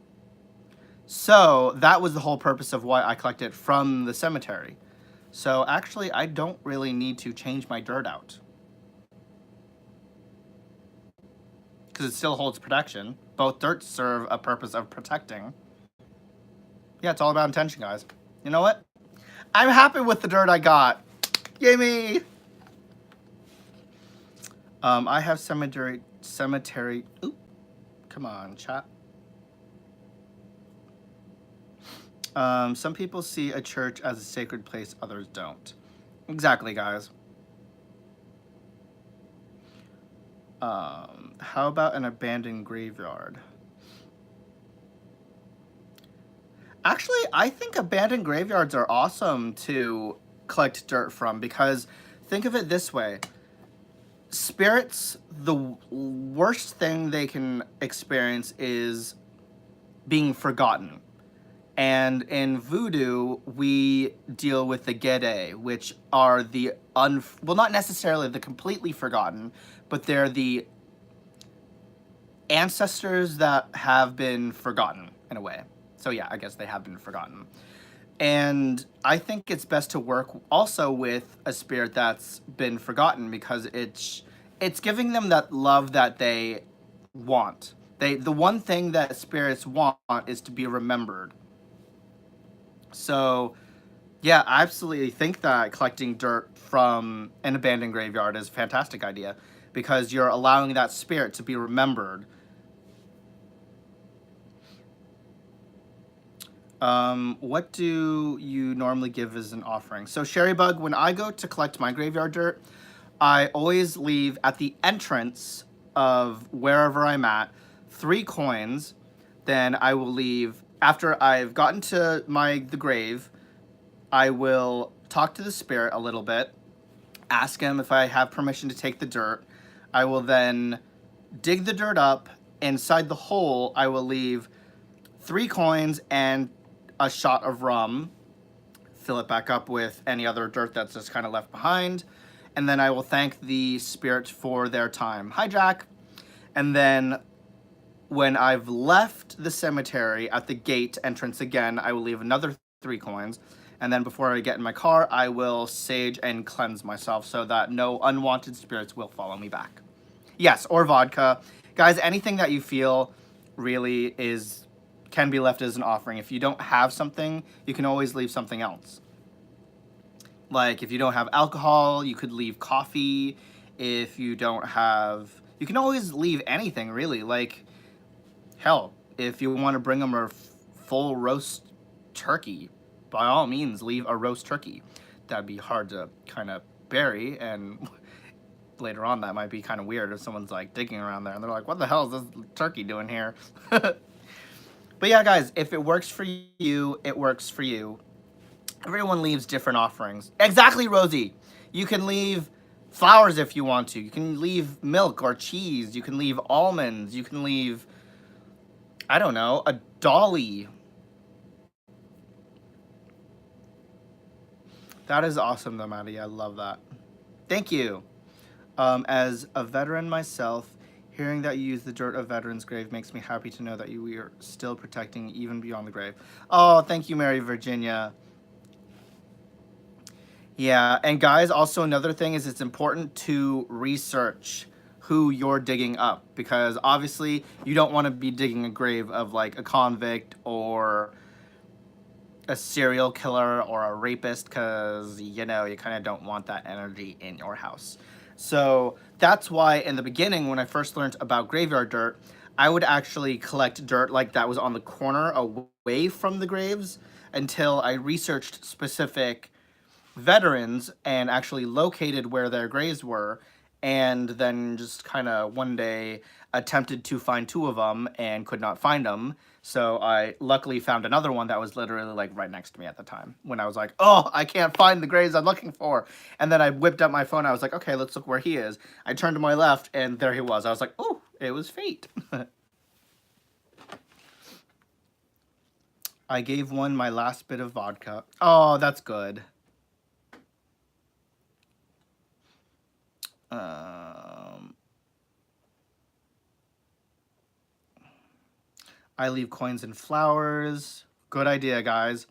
So that was the whole purpose of why I collected it from the cemetery. So actually, I don't really need to change my dirt out, because it still holds protection. Both dirts serve a purpose of protecting. Yeah, it's all about intention, guys. You know what? I'm happy with the dirt I got. Yay me! I have cemetery. Oop, come on, chat. Some people see a church as a sacred place, others don't. Exactly, guys. How about an abandoned graveyard? Actually, I think abandoned graveyards are awesome to collect dirt from because think of it this way. Spirits, the worst thing they can experience is being forgotten. And in voodoo, we deal with the Gede, which are well, not necessarily the completely forgotten, but they're the ancestors that have been forgotten in a way. So yeah, I guess they have been forgotten. And I think it's best to work also with a spirit that's been forgotten because it's giving them that love that they want. The one thing that spirits want is to be remembered. So yeah, I absolutely think that collecting dirt from an abandoned graveyard is a fantastic idea because you're allowing that spirit to be remembered. What do you normally give as an offering? So, Sherrybug, when I go to collect my graveyard dirt, I always leave at the entrance of wherever I'm at 3 coins. Then I will leave after I've gotten to the grave. I will talk to the spirit a little bit, ask him if I have permission to take the dirt. I will then dig the dirt up. Inside the hole, I will leave 3 coins and a shot of rum, fill it back up with any other dirt that's just kind of left behind, and then I will thank the spirit for their time. Hi, Jack. And then when I've left the cemetery at the gate entrance again, I will leave another 3 coins. And then before I get in my car, I will sage and cleanse myself so that no unwanted spirits will follow me back. Yes, or vodka. Guys, anything that you feel really can be left as an offering. If you don't have something, you can always leave something else. Like if you don't have alcohol, you could leave coffee. If you don't have, you can always leave anything really. Like hell, if you want to bring them a full roast turkey, by all means leave a roast turkey. That'd be hard to kind of bury, and later on that might be kind of weird if someone's like digging around there and they're like, what the hell is this turkey doing here? But yeah, guys, if it works for you, it works for you. Everyone leaves different offerings. Exactly, Rosie. You can leave flowers if you want to. You can leave milk or cheese. You can leave almonds. You can leave, I don't know, a dolly. That is awesome, though, Maddie. I love that. Thank you. As a veteran myself, hearing that you use the dirt of veterans' grave makes me happy to know that you are still protecting even beyond the grave. Oh, thank you, Mary Virginia. Yeah, and guys, also another thing is it's important to research who you're digging up, because obviously you don't want to be digging a grave of like a convict or a serial killer or a rapist, because you know you kind of don't want that energy in your house. So that's why in the beginning, when I first learned about graveyard dirt, I would actually collect dirt like that was on the corner away from the graves until I researched specific veterans and actually located where their graves were, and then just kind of one day attempted to find two of them and could not find them. So I luckily found another one that was literally like right next to me at the time when I was like, oh, I can't find the graves I'm looking for. And then I whipped up my phone. I was like, okay, let's look where he is. I turned to my left and there he was. I was like, oh, it was fate. I gave one my last bit of vodka. Oh, that's good. Um, I leave coins and flowers. Good idea, guys.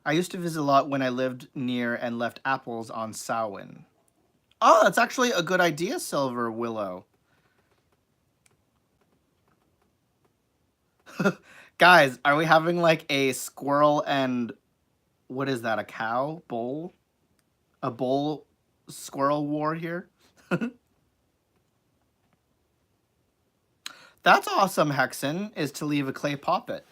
I used to visit a lot when I lived near and left apples on Samhain. Oh, that's actually a good idea, Silver Willow. Guys, are we having like a squirrel and what is that, a cow? Bull? A bull squirrel war here? That's awesome, Hexen, is to leave a clay poppet.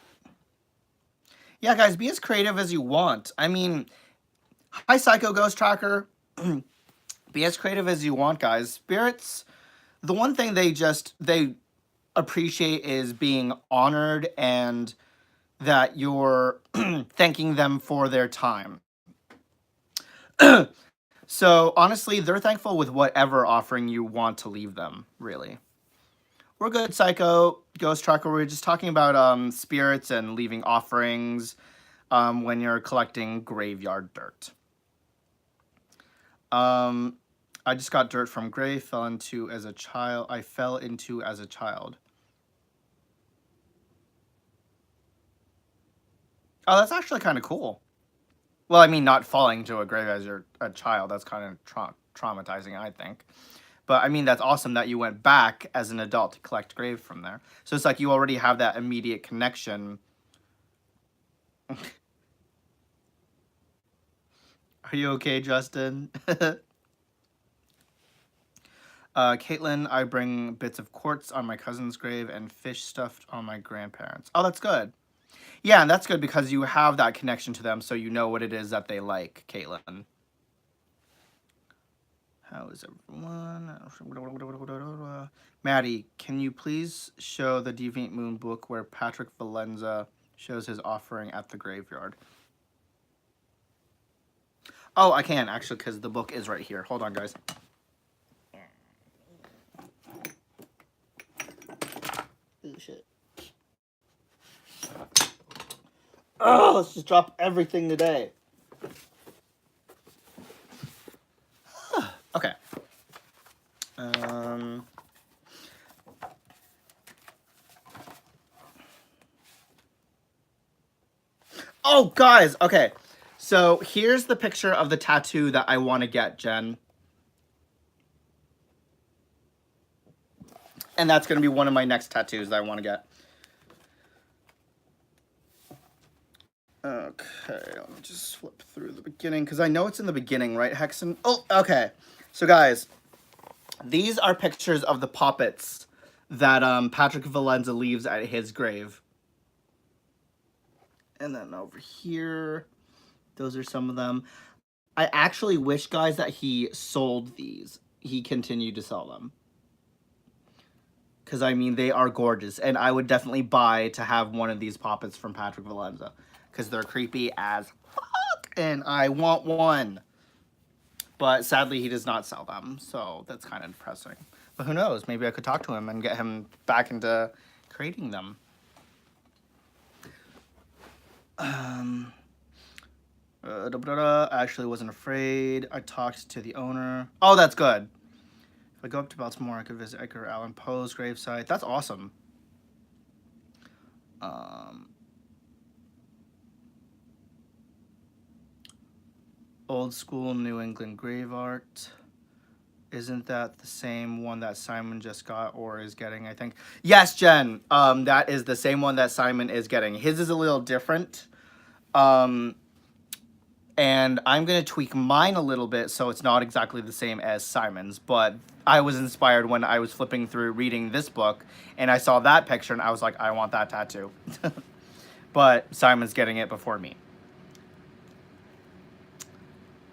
Yeah, guys, be as creative as you want. I mean, hi, Psycho Ghost Tracker. Be as creative as you want, guys. Spirits, the one thing they appreciate is being honored and that you're thanking them for their time. So honestly, they're thankful with whatever offering you want to leave them, really. We're good, Psycho Ghost Tracker. We're just talking about spirits and leaving offerings when you're collecting graveyard dirt. I just got dirt from grave, fell into as a child. I fell into as a child. Oh, that's actually kind of cool. Well, I mean, not falling into a grave as you're a child. That's kind of traumatizing, I think. But I mean, that's awesome that you went back as an adult to collect grave from there. So it's like you already have that immediate connection. Are you okay, Justin? Caitlin, I bring bits of quartz on my cousin's grave and fish stuffed on my grandparents. Oh, that's good. Yeah, and that's good because you have that connection to them, so you know what it is that they like, Caitlin. How is everyone? Maddie, can you please show the Deviant Moon book where Patrick Valenza shows his offering at the graveyard? Oh, I can, actually, because the book is right here. Hold on, guys. Oh, shit. Oh, let's just drop everything today. Okay. Oh, guys, okay. So here's the picture of the tattoo that I want to get, Jen. And that's going to be one of my next tattoos that I want to get. Okay, let me just flip through the beginning, because I know it's in the beginning, right, Hexen? Oh, okay. So, guys, these are pictures of the poppets that Patrick Valenza leaves at his grave. And then over here, those are some of them. I actually wish, guys, that he sold these. He continued to sell them. Because, I mean, they are gorgeous. And I would definitely buy to have one of these poppets from Patrick Valenza. Because they're creepy as fuck. And I want one. But sadly, he does not sell them. So that's kind of depressing. But who knows? Maybe I could talk to him and get him back into creating them. Actually wasn't afraid. I talked to the owner. Oh, that's good. If I go up to Baltimore, I could visit Edgar Allan Poe's gravesite. That's awesome. Old school New England grave art. Isn't that the same one that Simon just got or is getting, I think? Yes, Jen. That is the same one that Simon is getting. His is a little different. And I'm going to tweak mine a little bit so it's not exactly the same as Simon's. But I was inspired when I was flipping through reading this book and I saw that picture and I was like, I want that tattoo. But Simon's getting it before me.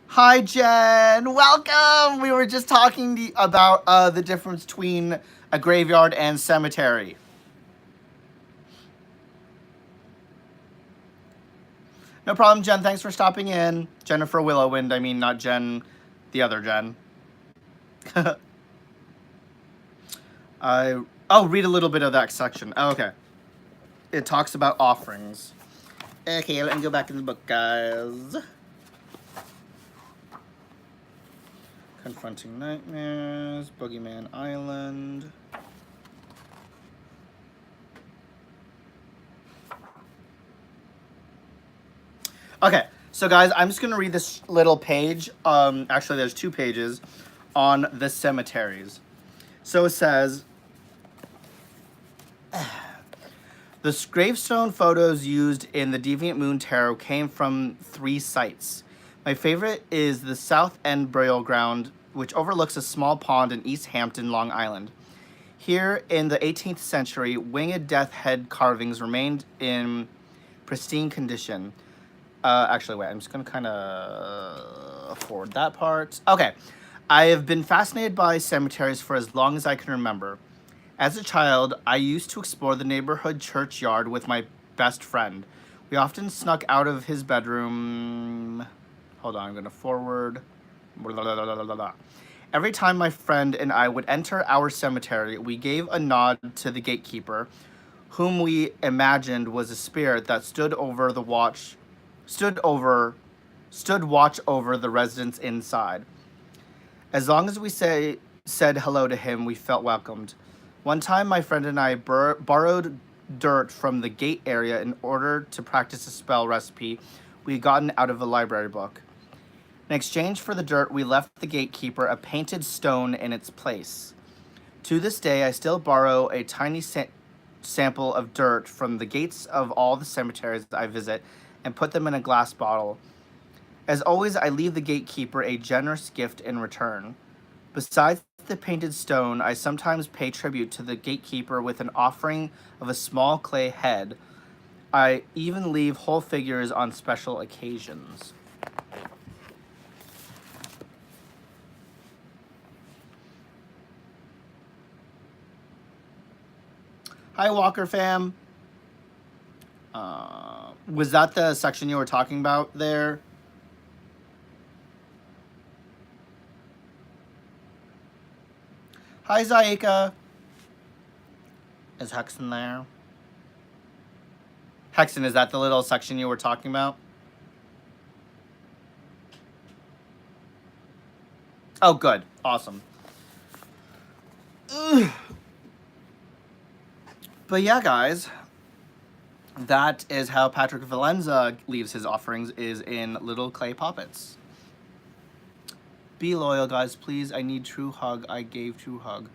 Hi, Jen. Welcome. We were just talking about the difference between a graveyard and cemetery. No problem, Jen. Thanks for stopping in. Jennifer Willowwind. I mean, not Jen, the other Jen. Read a little bit of that section. Oh, okay. It talks about offerings. Okay, let me go back in the book, guys. Confronting Nightmares, Boogeyman Island. Okay, so guys, I'm just gonna read this little page. Actually, there's 2 pages on the cemeteries. So it says, the gravestone photos used in the Deviant Moon Tarot came from 3 sites. My favorite is the South End Burial Ground, which overlooks a small pond in East Hampton, Long Island. Here in the 18th century, winged death head carvings remained in pristine condition. Actually, wait, I'm just going to kind of forward that part. Okay. I have been fascinated by cemeteries for as long as I can remember. As a child, I used to explore the neighborhood churchyard with my best friend. We often snuck out of his bedroom. Hold on, I'm going to forward. Every time my friend and I would enter our cemetery, we gave a nod to the gatekeeper, whom we imagined was a spirit that stood watch over the residents inside. As long as we said hello to him, we felt welcomed. One time, my friend and I borrowed dirt from the gate area in order to practice a spell recipe we had gotten out of a library book. In exchange for the dirt, we left the gatekeeper a painted stone in its place. To this day, I still borrow a tiny sample of dirt from the gates of all the cemeteries I visit and put them in a glass bottle. As always, I leave the gatekeeper a generous gift in return. Besides the painted stone, I sometimes pay tribute to the gatekeeper with an offering of a small clay head. I even leave whole figures on special occasions. Hi, Walker fam. Was that the section you were talking about there? Hi, Zaika. Is Hexen there? Hexen, is that the little section you were talking about? Oh, good. Awesome. Ugh. But yeah, guys, that is how Patrick Valenza leaves his offerings, is in little clay poppets. Be loyal, guys, please. I need true hug. I gave true hug.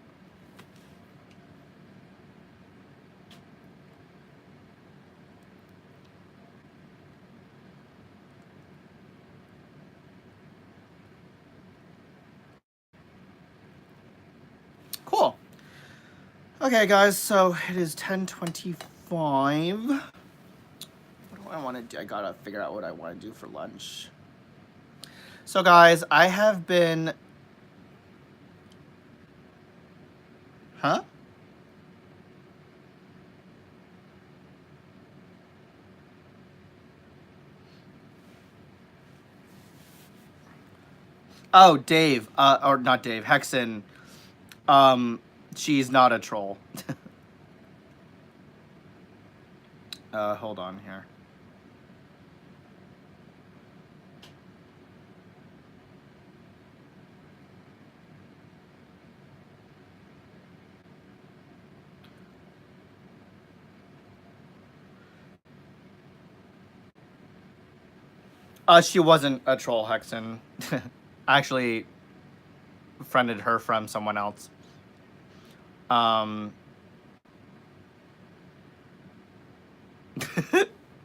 Okay, guys, so it is 10:25. What do I want to do? I gotta figure out what I want to do for lunch. So, guys, I have been... Huh? Oh, Dave. Or not Dave. Hexen. She's not a troll. Hold on here. She wasn't a troll, Hexen. I actually friended her from someone else. Um,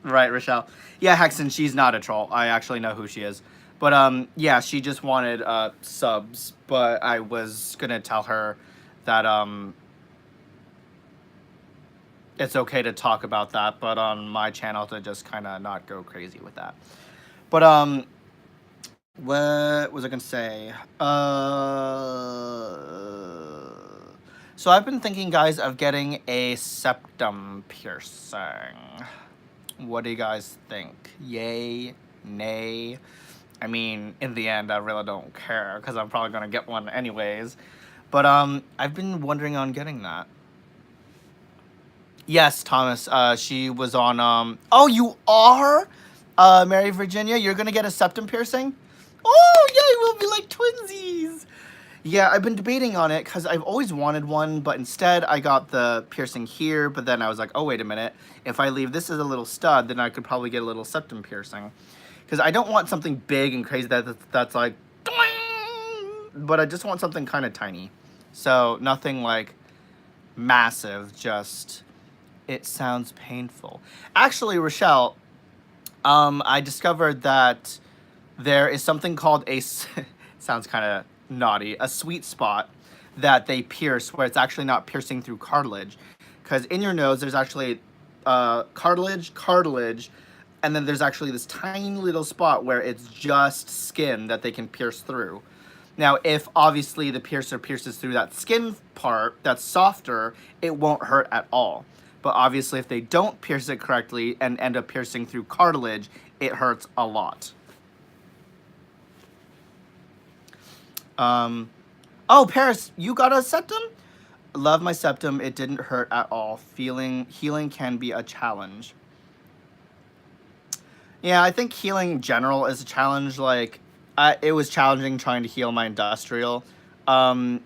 right, Rochelle. Yeah, Hexen, she's not a troll. I actually know who she is. But yeah, she just wanted subs, but I was gonna tell her that it's okay to talk about that, but on my channel to just kind of not go crazy with that. But what was I gonna say? So I've been thinking, guys, of getting a septum piercing. What do you guys think? Yay? Nay? I mean, in the end, I really don't care because I'm probably gonna get one anyways. But I've been wondering on getting that. Yes, Thomas. She was on. Oh, you are, Mary Virginia. You're gonna get a septum piercing. Oh, yay! We'll be like twinsies. Yeah, I've been debating on it because I've always wanted one, but instead I got the piercing here. But then I was like, oh wait a minute. If I leave this as a little stud, then I could probably get a little septum piercing. Because I don't want something big and crazy that's like, but I just want something kind of tiny. So nothing like massive. Just it sounds painful. Actually, Rochelle, I discovered that there is something called a sounds kind of naughty, a sweet spot that they pierce where it's actually not piercing through cartilage. Because in your nose, there's actually cartilage, and then there's actually this tiny little spot where it's just skin that they can pierce through. Now, if obviously the piercer pierces through that skin part that's softer, it won't hurt at all. But obviously, if they don't pierce it correctly and end up piercing through cartilage, it hurts a lot. Oh, Paris, you got a septum? Love my septum. It didn't hurt at all. Healing can be a challenge. Yeah, I think healing in general is a challenge. Like, it was challenging trying to heal my industrial. Um,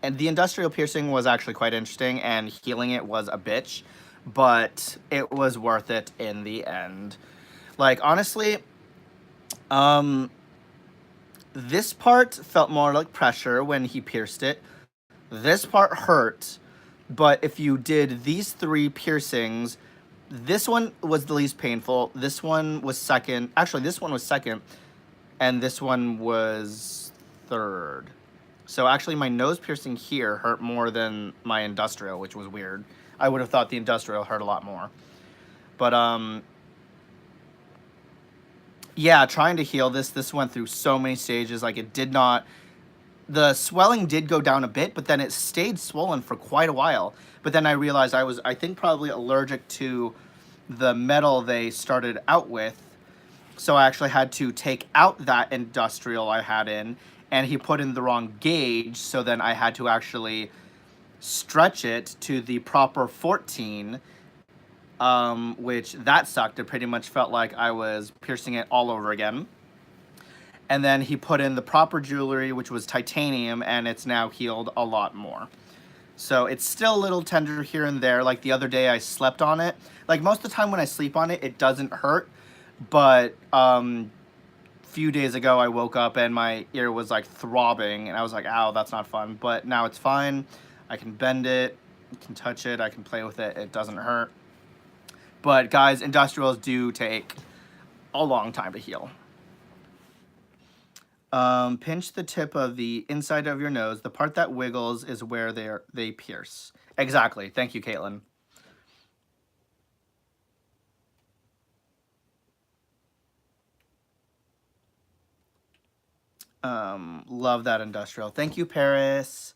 and the industrial piercing was actually quite interesting, and healing it was a bitch, but it was worth it in the end. Like, honestly, um, this part felt more like pressure when he pierced it. This part hurt, but if you did these three piercings, this one was the least painful. This one was second. Actually, this one was second, and this one was third. So actually, my nose piercing here hurt more than my industrial, which was weird. I would have thought the industrial hurt a lot more. But yeah, trying to heal this went through so many stages. Like, it did not, the swelling did go down a bit, but then it stayed swollen for quite a while. But then I realized I was, I think, probably allergic to the metal they started out with. So I actually had to take out that industrial I had in, and he put in the wrong gauge. So then I had to actually stretch it to the proper 14, which that sucked. It pretty much felt like I was piercing it all over again. And then he put in the proper jewelry, which was titanium, and it's now healed a lot more. So it's still a little tender here and there. Like the other day I slept on it. Like most of the time when I sleep on it, it doesn't hurt. But few days ago I woke up and my ear was like throbbing, and I was like, ow, that's not fun. But now it's fine. I can bend it, I can touch it, I can play with it. It doesn't hurt. But guys, industrials do take a long time to heal. Pinch the tip of the inside of your nose. The part that wiggles is where they pierce. Exactly. Thank you, Caitlin. Love that industrial. Thank you, Paris.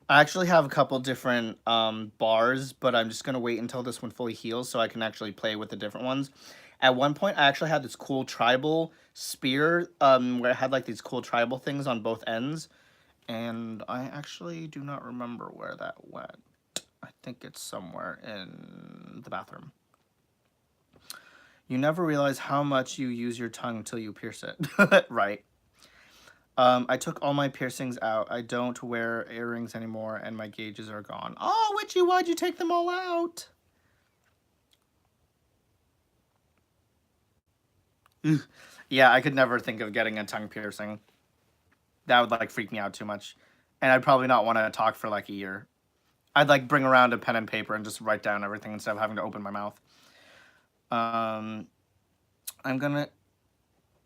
I actually have a couple different bars, but I'm just gonna wait until this one fully heals so I can actually play with the different ones. At one point, I actually had this cool tribal spear where it had like these cool tribal things on both ends, and I actually do not remember where that went. I think it's somewhere in the bathroom. You never realize how much you use your tongue until you pierce it. Right. I took all my piercings out. I don't wear earrings anymore, and my gauges are gone. Oh, Witchy, why'd you take them all out? Yeah, I could never think of getting a tongue piercing. That would like freak me out too much, and I'd probably not want to talk for like a year. I'd like bring around a pen and paper and just write down everything instead of having to open my mouth. Um, I'm gonna,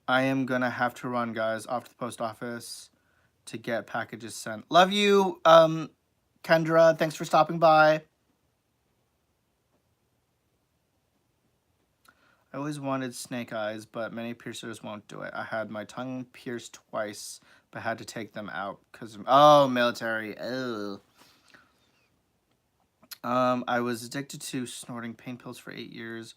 I am gonna have to run, guys, off to the post office to get packages sent. Love you, Kendra. Thanks for stopping by. I always wanted snake eyes, but many piercers won't do it. I had my tongue pierced twice, but had to take them out because of, oh, military. Oh. I was addicted to snorting pain pills for 8 years.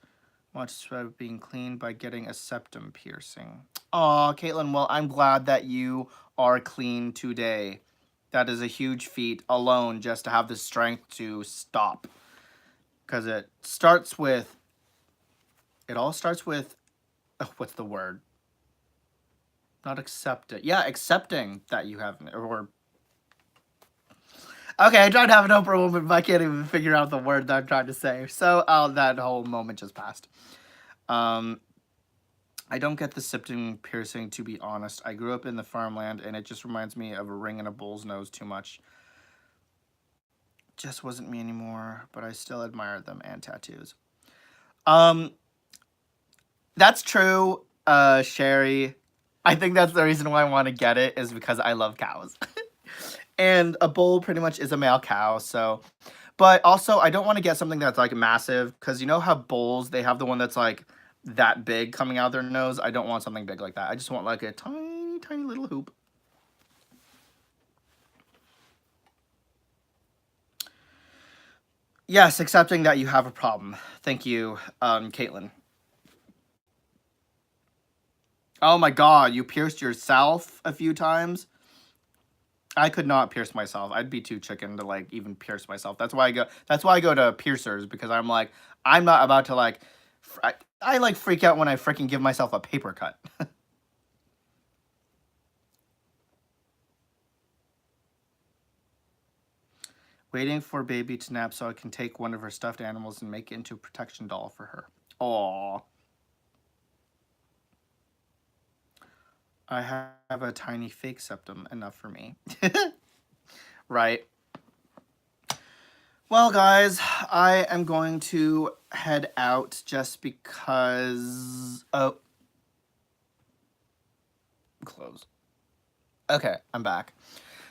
Watched being cleaned by getting a septum piercing. Aw, Caitlin, well, I'm glad that you are clean today. That is a huge feat alone just to have the strength to stop. Because it all starts with, oh, what's the word? Not accept it. Yeah, accepting that you have, or... Okay, I tried to have an Oprah moment, but I can't even figure out the word that I'm trying to say. So, that whole moment just passed. I don't get the septum piercing, to be honest. I grew up in the farmland, and it just reminds me of a ring in a bull's nose too much. Just wasn't me anymore, but I still admire them and tattoos. That's true, Sherry. I think that's the reason why I want to get it, is because I love cows. And a bull pretty much is a male cow, so... But also, I don't want to get something that's, like, massive, because you know how bulls, they have the one that's, like, that big coming out of their nose? I don't want something big like that. I just want, like, a tiny, tiny little hoop. Yes, accepting that you have a problem. Thank you, Caitlin. Oh my god, you pierced yourself a few times? I could not pierce myself. I'd be too chicken to like even pierce myself. That's why I go to piercers, because I'm like, I'm not about to like I like freak out when I freaking give myself a paper cut. Waiting for baby to nap so I can take one of her stuffed animals and make it into a protection doll for her. Aww. I have a tiny fake septum, enough for me. Right. Well, guys, I am going to head out just because... Oh. Close. Okay, I'm back.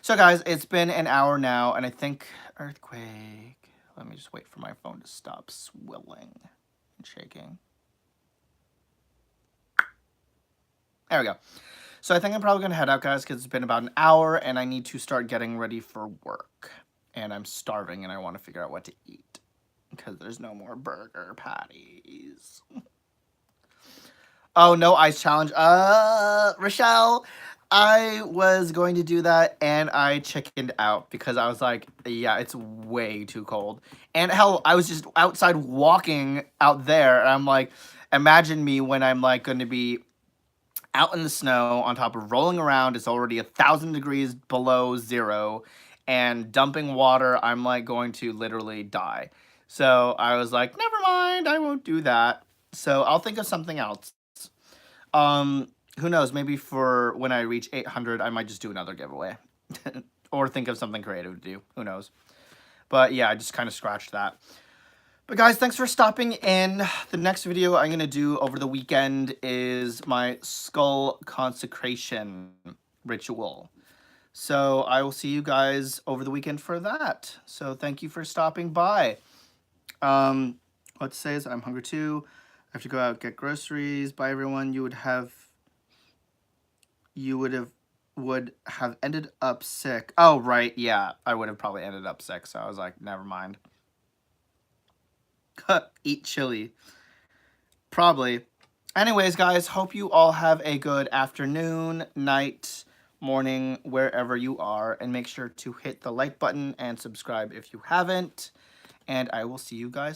So, guys, it's been an hour now, and I think... Earthquake. Let me just wait for my phone to stop swilling and shaking. There we go. So I think I'm probably going to head out, guys, because it's been about an hour, and I need to start getting ready for work. And I'm starving, and I want to figure out what to eat, because there's no more burger patties. Oh, no ice challenge. Rochelle, I was going to do that, and I chickened out, because I was like, yeah, it's way too cold. And hell, I was just outside walking out there, and I'm like, imagine me when I'm like going to be out in the snow on top of rolling around. It's already 1,000 degrees below zero, and dumping water. I'm like going to literally die. So I was like, never mind, I won't do that. So I'll think of something else. Who knows? Maybe for when I reach 800, I might just do another giveaway, or think of something creative to do. Who knows? But yeah, I just kind of scratched that. But guys, thanks for stopping in. The next video I'm going to do over the weekend is my skull consecration, ritual. So I will see you guys over the weekend for that. So thank you for stopping by. What to say is I'm hungry too. I have to go out, get groceries. Bye everyone. Would have ended up sick. Oh right, yeah. I would have probably ended up sick, so I was like, never mind. Eat chili. Probably. Anyways, guys, hope you all have a good afternoon, night, morning, wherever you are. And make sure to hit the like button and subscribe if you haven't. And I will see you guys